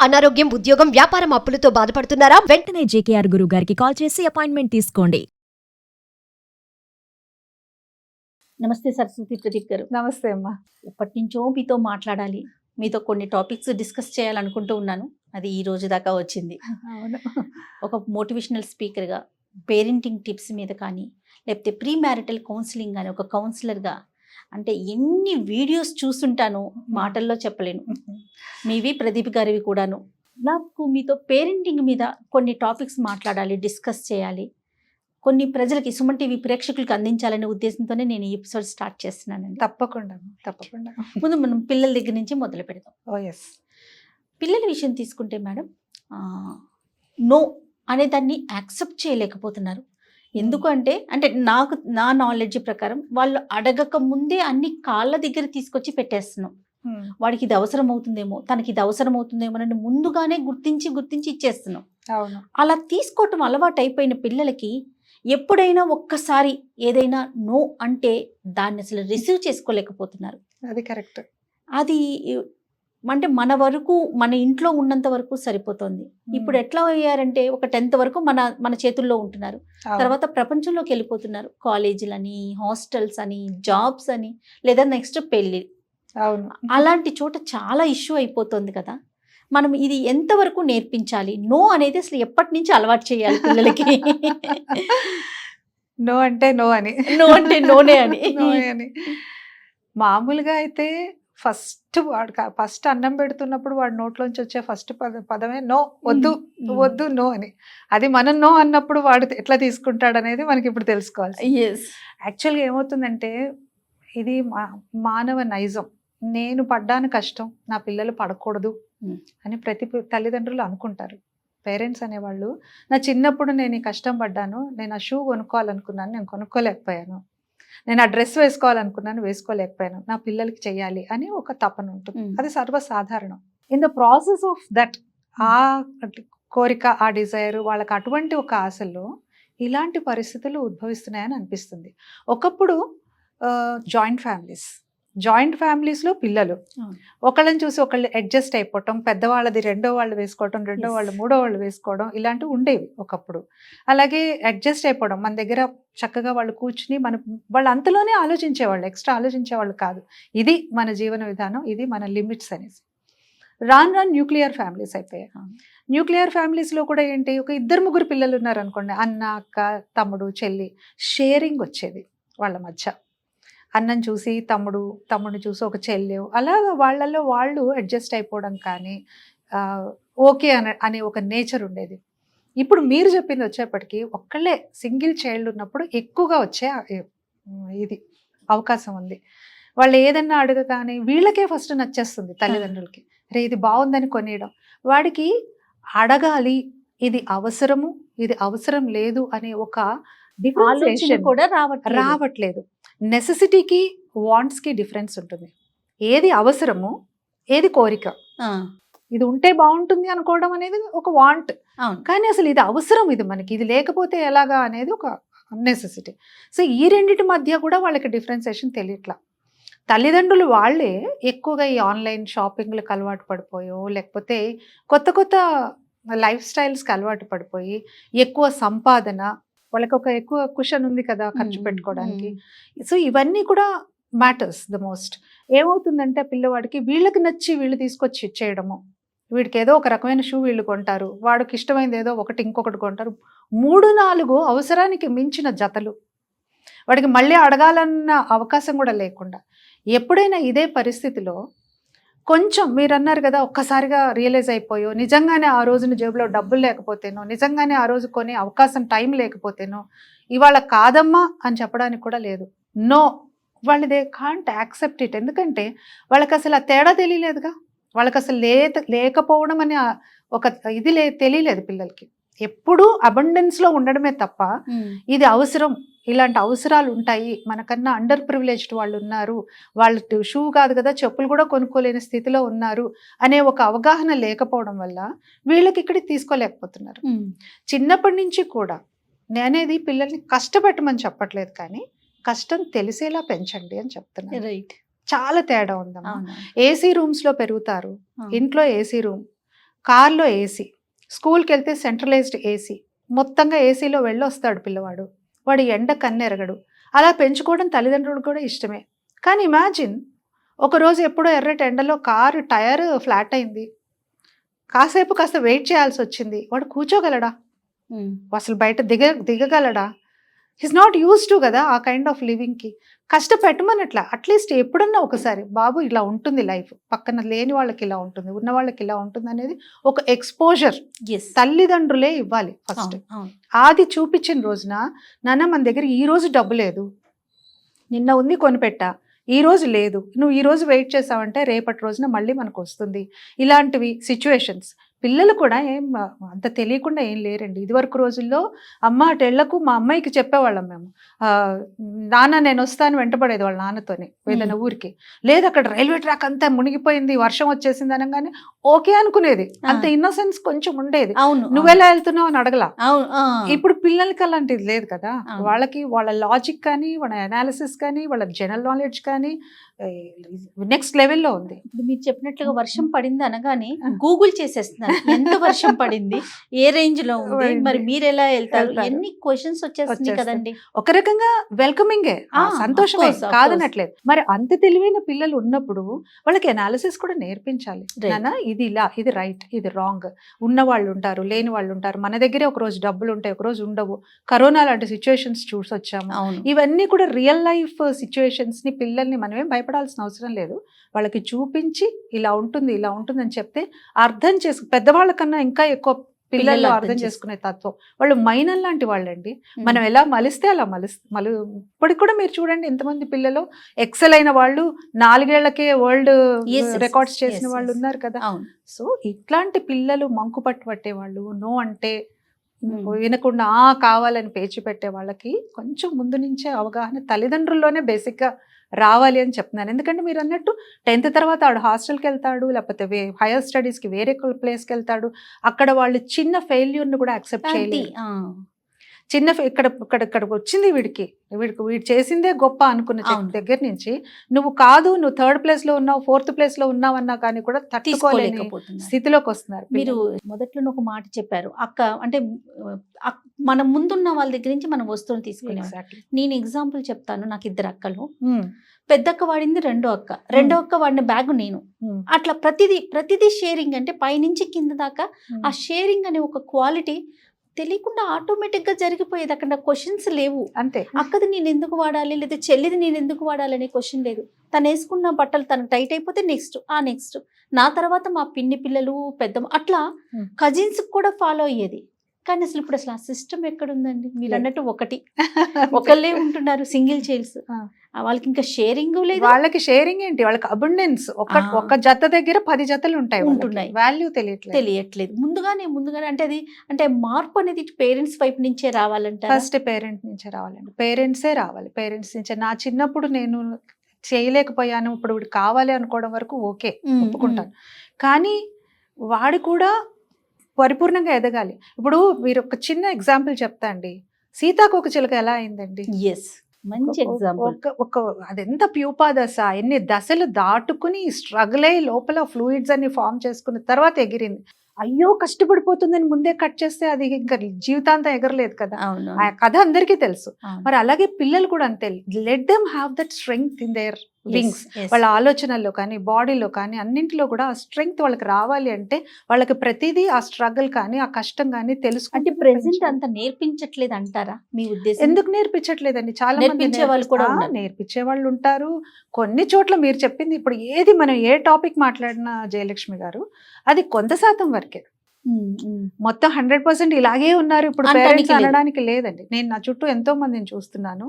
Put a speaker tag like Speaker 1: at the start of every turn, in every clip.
Speaker 1: అనారోగ్యం, ఉద్యోగం, వ్యాపారం అప్పులతో బాధపడుతున్నారా?
Speaker 2: వెంటనే జేకేఆర్ గురువు గారికి కాల్ చేసి అపాయింట్మెంట్ తీసుకోండి.
Speaker 3: నమస్తే సరస్వతి ప్రదీప్ గారు.
Speaker 4: నమస్తే అమ్మా.
Speaker 3: ఎప్పటి నుంచో మీతో మాట్లాడాలి, మీతో కొన్ని టాపిక్స్ డిస్కస్ చేయాలనుకుంటూ ఉన్నాను. అది ఈ రోజు దాకా వచ్చింది.
Speaker 4: అవును.
Speaker 3: ఒక మోటివేషనల్ స్పీకర్గా, పేరెంటింగ్ టిప్స్ మీద కానీ, లేకపోతే ప్రీ మ్యారిటల్ కౌన్సిలింగ్ కానీ, ఒక కౌన్సిలర్గా అంటే ఎన్ని వీడియోస్ చూస్తుంటానో మాటల్లో చెప్పలేను. మీవి ప్రదీప్ గారివి కూడాను. నాకు మీతో పేరెంటింగ్ మీద కొన్ని టాపిక్స్ మాట్లాడాలి, డిస్కస్ చేయాలి, కొన్ని ప్రజలకి, సుమన్ టీవీ ప్రేక్షకులకు అందించాలనే ఉద్దేశంతోనే నేను ఈ ఎపిసోడ్ స్టార్ట్ చేస్తున్నానండి.
Speaker 4: తప్పకుండా అమ్మా, తప్పకుండా.
Speaker 3: ముందు మనం పిల్లల దగ్గర నుంచి మొదలు పెడదాం.
Speaker 4: ఓ ఎస్.
Speaker 3: పిల్లల విషయం తీసుకుంటే మేడం, నో అనే దాన్ని యాక్సెప్ట్ చేయలేకపోతున్నారు. ఎందుకు అంటే నా నాలెడ్జ్ ప్రకారం వాళ్ళు అడగక ముందే అన్ని కాళ్ళ దగ్గర తీసుకొచ్చి పెట్టేస్తున్నాం. వాడికి ఇది అవసరం అవుతుందేమో, తనకి ఇది అవసరం అవుతుందేమో అని ముందుగానే గుర్తించి ఇచ్చేస్తున్నాం.
Speaker 4: అవును.
Speaker 3: అలా తీసుకోవటం అలవాటు అయిపోయిన పిల్లలకి ఎప్పుడైనా ఒక్కసారి ఏదైనా నో అంటే దాన్ని అసలు రిసీవ్ చేసుకోలేకపోతున్నారు.
Speaker 4: అది కరెక్ట్.
Speaker 3: అది అంటే మన వరకు, మన ఇంట్లో ఉన్నంత వరకు సరిపోతుంది. ఇప్పుడు ఎట్లా అయ్యారంటే ఒక 10th వరకు మన చేతుల్లో ఉంటున్నారు. తర్వాత ప్రపంచంలోకి వెళ్ళిపోతున్నారు. కాలేజీలని, హాస్టల్స్ అని, జాబ్స్ అని, లేదా నెక్స్ట్ పెళ్ళి.
Speaker 4: అవును.
Speaker 3: అలాంటి చోట చాలా ఇష్యూ అయిపోతుంది కదా. మనం ఇది ఎంతవరకు నేర్పించాలి? నో అనేది అసలు ఎప్పటి నుంచి అలవాటు చేయాలి పిల్లలకి?
Speaker 4: నో అంటే నో అని,
Speaker 3: నో అంటే నోనే అని.
Speaker 4: నోనే అని. మామూలుగా అయితే ఫస్ట్ అన్నం పెడుతున్నప్పుడు వాడు నోట్లోంచి వచ్చే ఫస్ట్ పదమే నో, వద్దు వద్దు, నో అని. అది మనం నో అన్నప్పుడు వాడు ఎట్లా తీసుకుంటాడు అనేది మనకి ఇప్పుడు తెలుసుకోవాలి. యాక్చువల్గా ఏమవుతుందంటే, ఇది మానవ నైజం. నేను పడ్డాను కష్టం, నా పిల్లలు పడకూడదు అని ప్రతి తల్లిదండ్రులు అనుకుంటారు. పేరెంట్స్ అనేవాళ్ళు, నా చిన్నప్పుడు నేను ఈ కష్టం పడ్డాను, నేను ఆ షూ కొనుక్కోవాలనుకున్నాను, నేను కొనుక్కోలేకపోయాను, నేను ఆ డ్రెస్ వేసుకోవాలనుకున్నాను, వేసుకోలేకపోయాను, నా పిల్లలకి చెయ్యాలి అని ఒక తపన ఉంటుంది. అది సర్వసాధారణం. In the process of that, ఆ కోరిక, ఆ డిజైర్, వాళ్ళకి అటువంటి ఒక ఆశల్లో ఇలాంటి పరిస్థితులు ఉద్భవిస్తున్నాయని అనిపిస్తుంది. ఒకప్పుడు జాయింట్ ఫ్యామిలీస్లో పిల్లలు ఒకళ్ళని చూసి ఒకళ్ళు అడ్జస్ట్ అయిపోవటం, పెద్దవాళ్ళది రెండో వాళ్ళు వేసుకోవటం, రెండో వాళ్ళు మూడో వాళ్ళు వేసుకోవడం, ఇలాంటివి ఉండేవి ఒకప్పుడు. అలాగే అడ్జస్ట్ అయిపోవడం, మన దగ్గర చక్కగా వాళ్ళు కూర్చుని వాళ్ళు అంతలోనే ఆలోచించేవాళ్ళు, ఎక్స్ట్రా ఆలోచించేవాళ్ళు కాదు. ఇది మన జీవన విధానం, ఇది మన లిమిట్స్ అనేసి. రాను న్యూక్లియర్ ఫ్యామిలీస్ అయిపోయాయి. న్యూక్లియర్ ఫ్యామిలీస్లో కూడా ఏంటి, ఒక 2-3 పిల్లలు ఉన్నారనుకోండి, అన్న, అక్క, తమ్ముడు, చెల్లి, షేరింగ్ వచ్చేది వాళ్ళ మధ్య. అన్నం చూసి తమ్ముడు చూసి ఒక చెల్లె, అలాగా వాళ్ళల్లో వాళ్ళు అడ్జస్ట్ అయిపోవడం కానీ, ఓకే అనే ఒక నేచర్ ఉండేది. ఇప్పుడు మీరు చెప్పింది వచ్చేప్పటికీ ఒక్కళ్ళే సింగిల్ చైల్డ్ ఉన్నప్పుడు ఎక్కువగా వచ్చే ఇది అవకాశం ఉంది. వాళ్ళు ఏదన్నా అడగగానే వీళ్ళకే ఫస్ట్ నచ్చేస్తుంది తల్లిదండ్రులకి. రే ఇది బాగుందని కొనియడం, వాడికి అడగాలి, ఇది అవసరము, ఇది అవసరం లేదు అనే ఒక
Speaker 3: ఆలోచన కూడా
Speaker 4: రావట్లేదు. నెసెసిటీకి వాంట్స్కి డిఫరెన్స్ ఉంటుంది. ఏది అవసరము, ఏది కోరిక. ఇది ఉంటే బాగుంటుంది అనుకోవడం అనేది ఒక వాంట్, కానీ అసలు ఇది అవసరం, ఇది మనకి, ఇది లేకపోతే ఎలాగా అనేది ఒక నెసెసిటీ. సో ఈ రెండింటి మధ్య కూడా వాళ్ళకి డిఫరెన్సియేషన్ తెలియట్లా. తల్లిదండ్రులు వాళ్ళే ఎక్కువగా ఈ ఆన్లైన్ షాపింగ్లకు అలవాటు పడిపోయో, లేకపోతే కొత్త లైఫ్ స్టైల్స్కి అలవాటు పడిపోయి, ఎక్కువ సంపాదన, వాళ్ళకి ఒక ఎక్కువ కుషన్ ఉంది కదా ఖర్చు పెట్టుకోవడానికి. సో ఇవన్నీ కూడా మ్యాటర్స్ ద మోస్ట్. ఏమవుతుందంటే పిల్లవాడికి వీళ్ళకి నచ్చి వీళ్ళు తీసుకొచ్చి ఇచ్చేయడము, వీడికి ఏదో ఒక రకమైన షూ వీళ్ళు కొంటారు, వాడికి ఇష్టమైంది ఏదో ఒకటి ఇంకొకటి కొంటారు, 3-4 అవసరానికి మించిన జతలు, వాడికి మళ్ళీ అడగాలన్న అవకాశం కూడా లేకుండా. ఎప్పుడైనా ఇదే పరిస్థితిలో కొంచెం మీరు అన్నారు కదా, ఒక్కసారిగా రియలైజ్ అయిపోయో, నిజంగానే ఆ రోజున జేబులో డబ్బులు లేకపోతేనో, నిజంగానే ఆ రోజు కొనే అవకాశం టైం లేకపోతేనో, ఇవాళ కాదమ్మా అని చెప్పడానికి కూడా లేదు. నో, వాళ్ళు దే కాంట్ యాక్సెప్ట్ ఇట్. ఎందుకంటే వాళ్ళకి అసలు ఆ తేడా తెలియలేదుగా, వాళ్ళకి అసలు లేకపోవడం అనే ఒక ఇది తెలియలేదు పిల్లలకి. ఎప్పుడూ అబండెన్స్లో ఉండడమే తప్ప ఇది అవసరం, ఇలాంటి అవసరాలు ఉంటాయి, మనకన్నా అండర్ ప్రివిలేజ్డ్ వాళ్ళు ఉన్నారు, వాళ్ళు షూ కాదు కదా చెప్పులు కూడా కొనుక్కోలేని స్థితిలో ఉన్నారు అనే ఒక అవగాహన లేకపోవడం వల్ల వీళ్ళకి ఇక్కడికి తీసుకోలేకపోతున్నారు. చిన్నప్పటి నుంచి కూడా నేనేది పిల్లల్ని కష్టపెట్టమని చెప్పట్లేదు, కానీ కష్టం తెలిసేలా పెంచండి అని చెప్తున్నాను.
Speaker 3: రైట్.
Speaker 4: చాలా తేడా ఉందమ్మా. ఏసీ రూమ్స్లో పెరుగుతారు, ఇంట్లో ఏసీ రూమ్, కార్లో ఏసీ, స్కూల్కి వెళ్తే సెంట్రలైజ్డ్ ఏసీ, మొత్తంగా ఏసీలో వెళ్ళొస్తాడు పిల్లవాడు, వాడు ఎండ కన్నెరగడు. అలా పెంచుకోవడం తల్లిదండ్రులకు కూడా ఇష్టమే. కానీ ఇమాజిన్ ఒకరోజు ఎప్పుడో ఎర్రటి ఎండలో కారు టైర్ ఫ్లాట్ అయింది, కాస్త వెయిట్ చేయాల్సి వచ్చింది, వాడు కూర్చోగలడా? అసలు బయట దిగగలడా? హిస్ నాట్ యూజ్ టు కదా ఆ కైండ్ ఆఫ్ లివింగ్కి. కష్టపెట్టమనట్లా, అట్లీస్ట్ ఎప్పుడన్నా ఒకసారి బాబు ఇలా ఉంటుంది లైఫ్, పక్కన లేని వాళ్ళకి ఇలా ఉంటుంది, ఉన్న వాళ్ళకి ఇలా ఉంటుంది అనేది ఒక ఎక్స్పోజర్ తల్లిదండ్రులే ఇవ్వాలి ఫస్ట్. అది చూపించిన రోజున నాన్న మన దగ్గర ఈ రోజు డబ్బు లేదు, నిన్న ఉంది కొనిపెట్టా, ఈ రోజు లేదు, నువ్వు ఈ రోజు వెయిట్ చేసావంటే రేపటి రోజున మళ్ళీ మనకు వస్తుంది. ఇలాంటివి సిచ్యువేషన్స్ పిల్లలు కూడా ఏం అంత తెలియకుండా ఏం లేరండి. ఇదివరకు రోజుల్లో అమ్మ అటెళ్లకు మా అమ్మాయికి చెప్పేవాళ్ళం మేము, నాన్న నేను వస్తాను వెంటపడేది వాళ్ళ నాన్నతోనే ఏదైనా ఊరికి. లేదు అక్కడ రైల్వే ట్రాక్ అంతా మునిగిపోయింది, వర్షం వచ్చేసింది అనగానే ఓకే అనుకునేది. అంత ఇన్నోసెన్స్ కొంచెం ఉండేది. నువ్వెలా వెళ్తున్నావు అని అడగలా. ఇప్పుడు పిల్లలకి అలాంటిది లేదు కదా. వాళ్ళకి వాళ్ళ లాజిక్ కానీ, వాళ్ళ అనాలిసిస్ కానీ, వాళ్ళ జనరల్ నాలెడ్జ్ కానీ నెక్స్ట్ లెవెల్లో ఉంది.
Speaker 3: ఇప్పుడు మీరు చెప్పినట్లుగా వర్షం పడింది అనగానే గూగుల్ చేసేస్తున్నారు, ఎంత వర్షం పడింది, ఏ రేంజ్ లో ఉంది, మరి మీరు ఎలా వెళ్తారు, ఎన్ని క్వశ్చన్స్ వచ్చేస్తుంది కదండి.
Speaker 4: ఒక రకంగా వెల్కమింగే, సంతోషమే, కాదనట్లేదు. మరి అంత తెలివైన పిల్లలు ఉన్నప్పుడు వాళ్ళకి అనాలిసిస్ కూడా నేర్పించాలి. నాన్న ఇది ఇలా, ఇది రైట్, ఇది రాంగ్. ఉన్న వాళ్ళు ఉంటారు, లేని వాళ్ళు ఉంటారు. మన దగ్గరే ఒక రోజు డబ్బులు ఉంటాయి, ఒక రోజు ఉండవు. కరోనా లాంటి సిచ్యువేషన్స్ చూసొచ్చాము. ఇవన్నీ కూడా రియల్ లైఫ్ సిచ్యువేషన్స్ ని పిల్లల్ని మనమేం భయపడాల్సిన అవసరం లేదు. వాళ్ళకి చూపించి ఇలా ఉంటుంది, ఇలా ఉంటుంది అని చెప్తే అర్థం పెద్దవాళ్ళ కన్నా ఇంకా ఎక్కువ పిల్లల్లో అర్థం చేసుకునే తత్వం. వాళ్ళు మైనల్ లాంటి వాళ్ళండి. మనం ఎలా మలిస్తే అలా ఇప్పటికి కూడా మీరు చూడండి ఎంతమంది పిల్లలు ఎక్సెల్ అయిన వాళ్ళు, 4 ఏళ్లకే వరల్డ్ రికార్డ్స్ చేసిన వాళ్ళు ఉన్నారు కదా. సో ఇట్లాంటి పిల్లలు మంకు పట్టే వాళ్ళు, నో అంటే వినకుండా కావాలని పేచి పెట్టే వాళ్ళకి కొంచెం ముందు నుంచే అవగాహన తల్లిదండ్రుల్లోనే బేసిక్గా రావాలి అని చెప్తున్నాను. ఎందుకంటే మీరు అన్నట్టు 10th తర్వాత ఆడు హాస్టల్కి వెళ్తాడు, లేకపోతే హైయర్ స్టడీస్కి వేరే ప్లేస్కి వెళ్తాడు. అక్కడ వాళ్ళు చిన్న ఫెయిల్యూర్ని కూడా యాక్సెప్ట్ చేయలేదు. చిన్న ఇక్కడ వచ్చింది వీడు చేసిందే గొప్ప అనుకున్న దగ్గర నుంచి నువ్వు 3rd ప్లేస్లో ఉన్నావు, 4th ప్లేస్లో ఉన్నావు అన్నా కానీ కూడా తట్టుకోలేకపోతున్న స్థితిలోకి వస్తున్నారు.
Speaker 3: మీరు మొదట్లో ఒక మాట చెప్పారు, అక్క అంటే మన ముందున్న వాళ్ళ దగ్గర నుంచి మనం వస్తువులు తీసుకునే. నేను ఎగ్జాంపుల్ చెప్తాను. నాకు 2 అక్కలు. పెద్దక్క వాడింది రెండో అక్క వాడిన బ్యాగ్ నేను. అట్లా ప్రతిదీ షేరింగ్. అంటే పైనుంచి కింద దాకా ఆ షేరింగ్ అనే ఒక క్వాలిటీ తెలియకుండా ఆటోమేటిక్ గా జరిగిపోయేది. అక్కడ క్వశ్చన్స్ లేవు.
Speaker 4: అంతే.
Speaker 3: అక్కది నేను ఎందుకు వాడాలి, లేదా చెల్లిది నేను ఎందుకు వాడాలి అనే క్వశ్చన్ లేదు. తను వేసుకున్న బట్టలు తనకు టైట్ అయిపోతే నెక్స్ట్ నా తర్వాత మా పిన్ని పిల్లలు, పెద్ద అట్లా కజిన్స్ కూడా ఫాలో అయ్యేది. కానీ అసలు ఆ సిస్టమ్ ఎక్కడుందండి? మీరు అన్నట్టు ఒకళ్ళే ఉంటున్నారు, సింగిల్ చైల్డ్స్. వాళ్ళకి ఇంకా షేరింగ్ లేదు.
Speaker 4: వాళ్ళకి షేరింగ్ ఏంటి, వాళ్ళకి అబండెన్స్. ఒక జత దగ్గర 10 జతలు ఉంటున్నాయి. వాల్యూ తెలియట్లేదు.
Speaker 3: ముందుగానే అంటే మార్పు అనేది పేరెంట్స్ వైపు నుంచే రావాలంటే
Speaker 4: ఫస్ట్ పేరెంట్ నుంచే రావాలండి. పేరెంట్సే రావాలి. పేరెంట్స్ నుంచే. నా చిన్నప్పుడు నేను చేయలేకపోయాను, ఇప్పుడు కావాలి అనుకోవడం వరకు ఓకే, ఒప్పుకుంటాను. కానీ వాడు కూడా పరిపూర్ణంగా ఎదగాలి. ఇప్పుడు మీరు ఒక చిన్న ఎగ్జాంపుల్ చెప్తా అండి. సీతాకోకచిలుక ఎలా అయిందండి?
Speaker 3: మంచి ఎగ్జాంపుల్.
Speaker 4: అదెంత ప్యూపా దశ, ఎన్ని దశలు దాటుకుని స్ట్రగుల్ అయ్యి లోపల ఫ్లూయిడ్స్ అన్ని ఫామ్ చేసుకున్న తర్వాత ఎగిరింది. అయ్యో కష్టపడిపోతుందని ముందే కట్ చేస్తే అది ఇంకా జీవితాంతం ఎగరలేదు కదా. ఆ కథ అందరికీ తెలుసు. మరి అలాగే పిల్లలు కూడా అంతే. Let them have that strength in there wings. వాళ్ళ ఆలోచనల్లో కానీ, బాడీలో కానీ, అన్నింటిలో కూడా ఆ స్ట్రెంగ్త్ వాళ్ళకి రావాలి అంటే వాళ్ళకి ప్రతిదీ ఆ స్ట్రగుల్ కానీ, ఆ కష్టం కానీ తెలుసు.
Speaker 3: అంటే ప్రెసెంట్ అంత నేర్పించట్లేదు అంటారా మీ ఉద్దేశం?
Speaker 4: ఎందుకు నేర్పించట్లేదండి? చాలా మంది నేర్పించే వాళ్ళు ఉంటారు. కొన్ని చోట్ల మీరు చెప్పింది ఇప్పుడు ఏది మనం ఏ టాపిక్ మాట్లాడినా జయలక్ష్మి గారు, అది కొంత శాతం వరకే. మొత్తం 100% ఇలాగే ఉన్నారు ఇప్పుడు పేరెంట్స్ అనడానికి లేదండి. నేను నా చుట్టూ ఎంతో మందిని చూస్తున్నాను.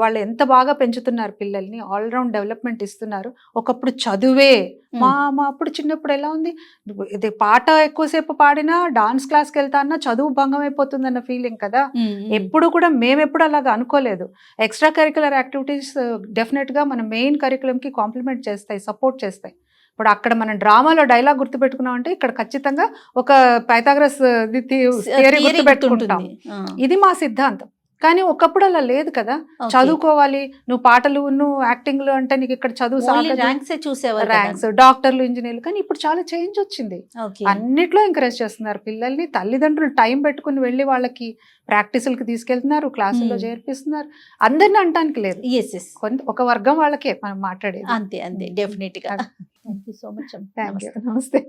Speaker 4: వాళ్ళు ఎంత బాగా పెంచుతున్నారు పిల్లల్ని, ఆల్రౌండ్ డెవలప్మెంట్ ఇస్తున్నారు. ఒకప్పుడు చదువే మా అప్పుడు చిన్నప్పుడు ఎలా ఉంది, ఇది పాట ఎక్కువసేపు పాడినా, డాన్స్ క్లాస్కి వెళ్తా అన్నా చదువు భంగం అయిపోతుంది అన్న ఫీలింగ్ కదా. ఎప్పుడు కూడా మేమెప్పుడు అలాగా అనుకోలేదు. ఎక్స్ట్రా కరిక్యులర్ యాక్టివిటీస్ డెఫినెట్ గా మన మెయిన్ కరిక్యులం కి కాంప్లిమెంట్ చేస్తాయి, సపోర్ట్ చేస్తాయి. ఇప్పుడు అక్కడ మనం డ్రామాలో డైలాగ్ గుర్తుపెట్టుకున్నాం అంటే ఇక్కడ ఖచ్చితంగా ఒక పైథాగరస్ థియరీ గుర్తుపెట్టుకుంటాం. ఇది మా సిద్ధాంతం. కానీ ఒకప్పుడు అలా లేదు కదా. చదువుకోవాలి, నువ్వు పాటలు నువ్వు యాక్టింగ్లు అంటే నీకు ఇక్కడ చదువు
Speaker 3: ర్యాంక్స్ చూసేవారు
Speaker 4: ర్యాంక్స్, డాక్టర్లు, ఇంజనీర్లు. కానీ ఇప్పుడు చాలా చేంజ్ వచ్చింది, అన్నిట్లో ఎంకరేజ్ చేస్తున్నారు పిల్లల్ని. తల్లిదండ్రులు టైం పెట్టుకుని వెళ్ళి వాళ్ళకి ప్రాక్టీసులకి తీసుకెళ్తున్నారు, క్లాసుల్లో చేర్పిస్తున్నారు. అందరిని అంటానికి లేదు, ఒక వర్గం వాళ్ళకే మనం మాట్లాడేది.
Speaker 3: అంతే అంతే, డెఫినెట్ గా. Thank you so much.
Speaker 4: Thank you, నమస్తే.